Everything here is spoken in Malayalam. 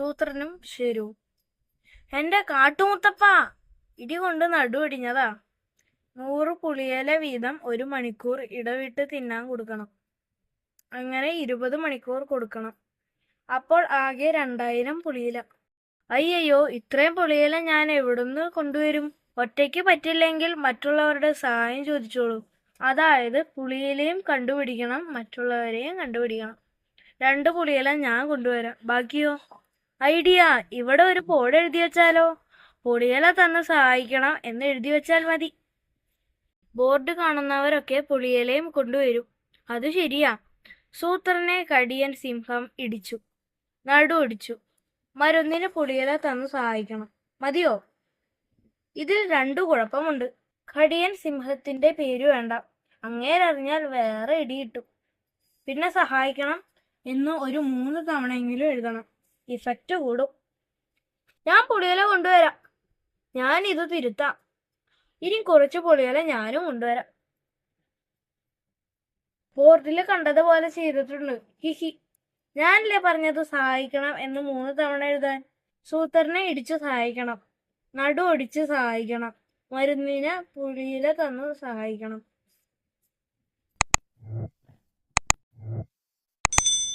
സൂത്രനും ശരുവും. എന്റെ കാട്ടുമുത്തപ്പാ, ഇടികൊണ്ട് നടുവൊടിഞ്ഞതാ. 100 പുളിയില വീതം 1 മണിക്കൂർ ഇടവിട്ട് തിന്നാൻ കൊടുക്കണം. അങ്ങനെ 20 മണിക്കൂർ കൊടുക്കണം. അപ്പോൾ ആകെ 2000 പുളിയില. അയ്യയ്യോ, ഇത്രയും പുളിയില ഞാൻ എവിടുന്ന് കൊണ്ടുവരും? ഒറ്റയ്ക്ക് പറ്റില്ലെങ്കിൽ മറ്റുള്ളവരുടെ സഹായം ചോദിച്ചോളൂ. അതായത് പുളിയിലയും കണ്ടുപിടിക്കണം, മറ്റുള്ളവരെയും കണ്ടുപിടിക്കണം. 2 പുളിയില ഞാൻ കൊണ്ടുവരാം, ബാക്കിയോ? ഐഡിയ! ഇവിടെ ഒരു ബോർഡ് എഴുതി വെച്ചാലോ? പുളിയില തന്ന് സഹായിക്കണം എന്ന് എഴുതി വെച്ചാൽ മതി. ബോർഡ് കാണുന്നവരൊക്കെ പുളിയിലയും കൊണ്ടുവരും. അത് ശരിയാ. സൂത്രനെ കടിയൻ സിംഹം ഇടിച്ചു, നടുവൊടിച്ചു. മരുന്നിന് പുളിയില തന്ന് സഹായിക്കണം. മതിയോ? ഇതിൽ 2 കുഴപ്പമുണ്ട്. കടിയൻ സിംഹത്തിന്റെ പേര് വേണ്ട, അങ്ങേരറിഞ്ഞാൽ വേറെ ഇടി കിട്ടും. പിന്നെ സഹായിക്കണം എന്ന് ഒരു 3 തവണയെങ്കിലും എഴുതണം, ഇഫക്റ്റ് കൂടും. ഞാൻ പുളിയില കൊണ്ടുവരാം. ഞാൻ ഇത് തിരുത്താം. ഇനി കുറച്ച് പുളിയില ഞാനും കൊണ്ടുവരാം. ബോർഡിൽ കണ്ടതുപോലെ ചെയ്തിട്ടുണ്ട്. ഹിഹി. ഞാനല്ലേ പറഞ്ഞത് സഹായിക്കണം എന്ന് 3 തവണ എഴുതാൻ. സൂത്രനെ ഇടിച്ചു സഹായിക്കണം, നടുവൊടിച്ച് സഹായിക്കണം, മരുന്നിന് പുളിയില തന്ന് സഹായിക്കണം.